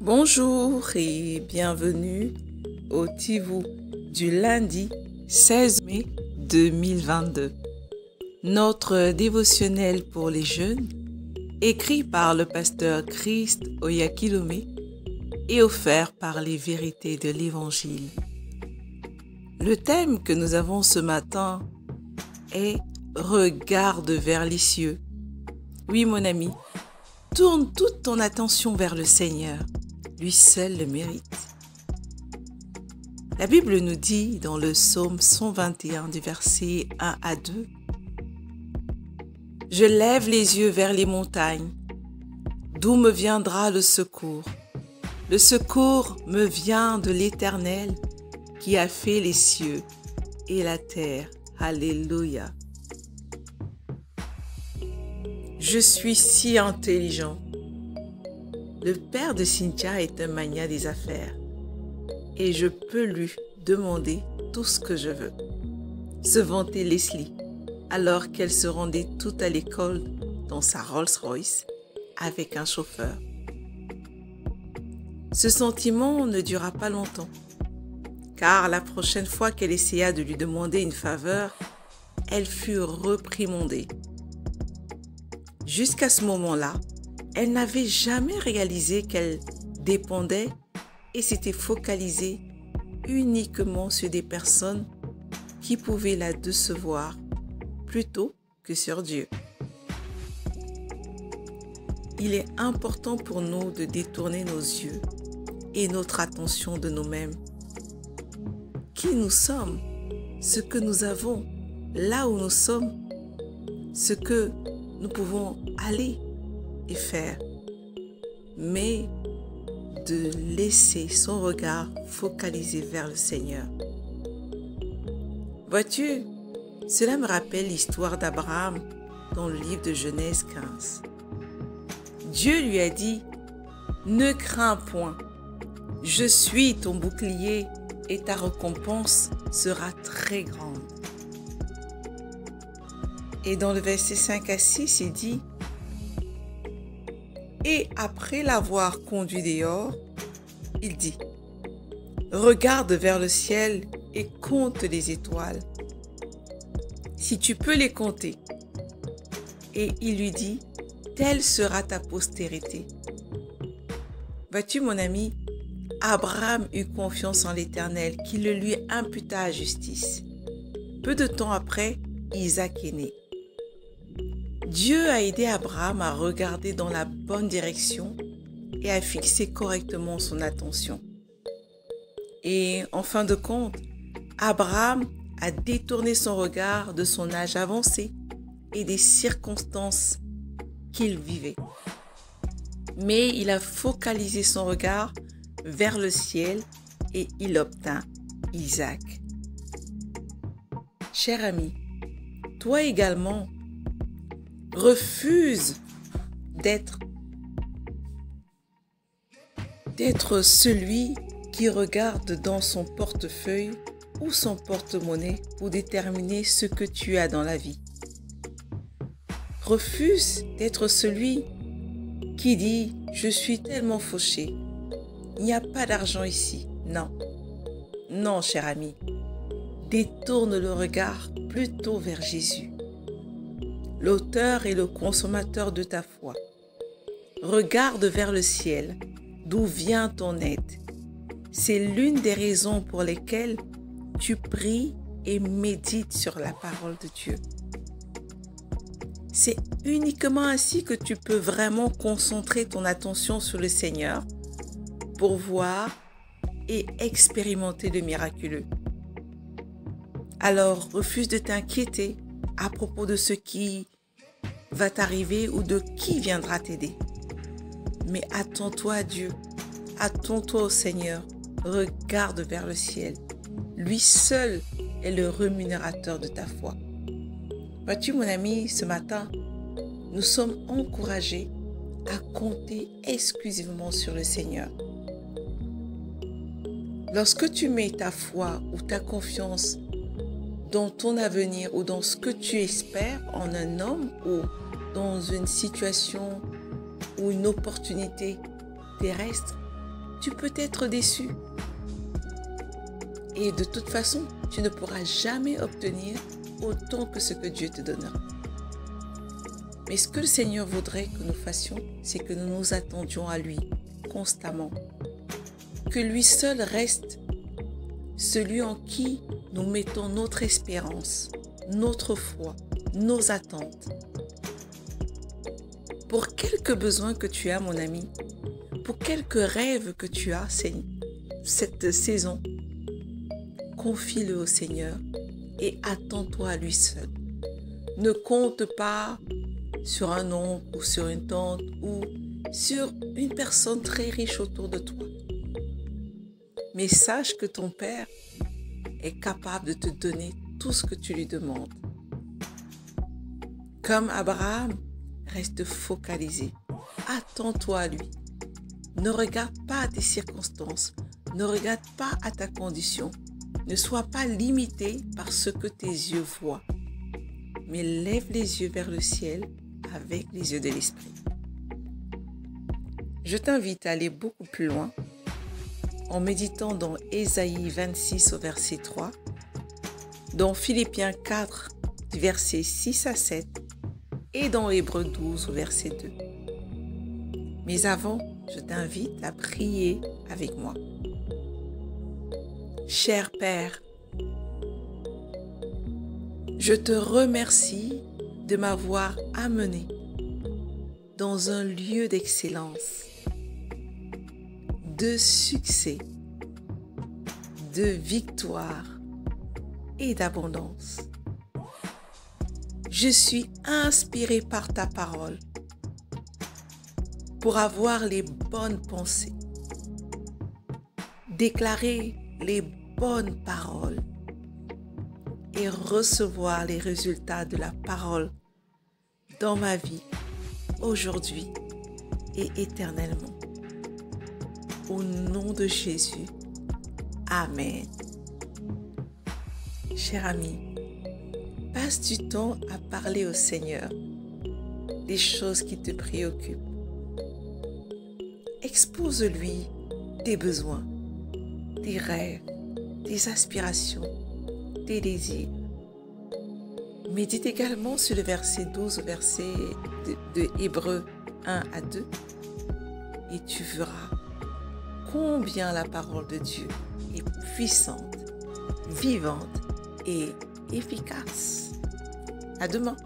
Bonjour et bienvenue au Tivou du lundi 16 mai 2022. Notre dévotionnel pour les jeunes, écrit par le pasteur Christ Oyakilome et offert par les vérités de l'Évangile. Le thème que nous avons ce matin est « Regarde vers les cieux ». Oui mon ami, tourne toute ton attention vers le Seigneur. Lui seul le mérite. La Bible nous dit dans le psaume 121 du verset 1 à 2 « Je lève les yeux vers les montagnes, d'où me viendra le secours. Le secours me vient de l'Éternel qui a fait les cieux et la terre. Alléluia. Je suis si intelligent. Le père de Cynthia est un magnat des affaires et je peux lui demander tout ce que je veux. Se vantait Leslie alors qu'elle se rendait toute à l'école dans sa Rolls-Royce avec un chauffeur. Ce sentiment ne dura pas longtemps car la prochaine fois qu'elle essaya de lui demander une faveur, elle fut reprimandée. Jusqu'à ce moment-là, elle n'avait jamais réalisé qu'elle dépendait et s'était focalisée uniquement sur des personnes qui pouvaient la décevoir plutôt que sur Dieu. Il est important pour nous de détourner nos yeux et notre attention de nous-mêmes. Qui nous sommes, ce que nous avons, là où nous sommes, ce que nous pouvons aller et faire, mais de laisser son regard focalisé vers le Seigneur. Vois-tu, cela me rappelle l'histoire d'Abraham dans le livre de Genèse 15. Dieu lui a dit « Ne crains point, je suis ton bouclier et ta récompense sera très grande. » Et dans le verset 5 à 6, il dit « Et après l'avoir conduit dehors, il dit, « Regarde vers le ciel et compte les étoiles, si tu peux les compter. » Et il lui dit, « Telle sera ta postérité. » Vois-tu mon ami, Abraham eut confiance en l'Éternel qui le lui imputa à justice. Peu de temps après, Isaac est né. Dieu a aidé Abraham à regarder dans la bonne direction et à fixer correctement son attention. Et en fin de compte, Abraham a détourné son regard de son âge avancé et des circonstances qu'il vivait. Mais il a focalisé son regard vers le ciel et il obtint Isaac. Cher ami, toi également, refuse d'être celui qui regarde dans son portefeuille ou son porte-monnaie pour déterminer ce que tu as dans la vie. Refuse d'être celui qui dit « Je suis tellement fauché, il n'y a pas d'argent ici. » Non, non cher ami, détourne le regard plutôt vers Jésus, l'auteur et le consommateur de ta foi. Regarde vers le ciel, d'où vient ton aide. C'est l'une des raisons pour lesquelles tu pries et médites sur la parole de Dieu. C'est uniquement ainsi que tu peux vraiment concentrer ton attention sur le Seigneur pour voir et expérimenter le miraculeux. Alors, refuse de t'inquiéter à propos de ce qui va t'arriver ou de qui viendra t'aider. Mais attends-toi à Dieu, attends-toi au Seigneur, regarde vers le ciel. Lui seul est le rémunérateur de ta foi. Vois-tu mon ami, ce matin, nous sommes encouragés à compter exclusivement sur le Seigneur. Lorsque tu mets ta foi ou ta confiance dans ton avenir ou dans ce que tu espères en un homme ou dans une situation ou une opportunité terrestre, tu peux être déçu. Et de toute façon, tu ne pourras jamais obtenir autant que ce que Dieu te donnera. Mais ce que le Seigneur voudrait que nous fassions, c'est que nous nous attendions à lui constamment. Que lui seul reste celui en qui nous mettons notre espérance, notre foi, nos attentes. Pour quelques besoins que tu as, mon ami, pour quelques rêves que tu as cette saison, confie-le au Seigneur et attends-toi à lui seul. Ne compte pas sur un oncle ou sur une tante ou sur une personne très riche autour de toi. Mais sache que ton Père est capable de te donner tout ce que tu lui demandes. Comme Abraham, reste focalisé. Attends-toi à lui. Ne regarde pas à tes circonstances. Ne regarde pas à ta condition. Ne sois pas limité par ce que tes yeux voient. Mais lève les yeux vers le ciel avec les yeux de l'esprit. Je t'invite à aller beaucoup plus loin en méditant dans Ésaïe 26 au verset 3, dans Philippiens 4 du verset 6 à 7 et dans Hébreux 12 au verset 2. Mais avant, je t'invite à prier avec moi. Cher Père, je te remercie de m'avoir amené dans un lieu d'excellence, de succès, de victoire et d'abondance. Je suis inspiré par ta parole pour avoir les bonnes pensées, déclarer les bonnes paroles et recevoir les résultats de la parole dans ma vie, aujourd'hui et éternellement. Au nom de Jésus. Amen. Cher ami, passe du temps à parler au Seigneur des choses qui te préoccupent. Expose-lui tes besoins, tes rêves, tes aspirations, tes désirs. Médite également sur le verset 12 au verset de Hébreux 1 à 2 et tu verras combien la parole de Dieu est puissante, vivante et efficace. À demain.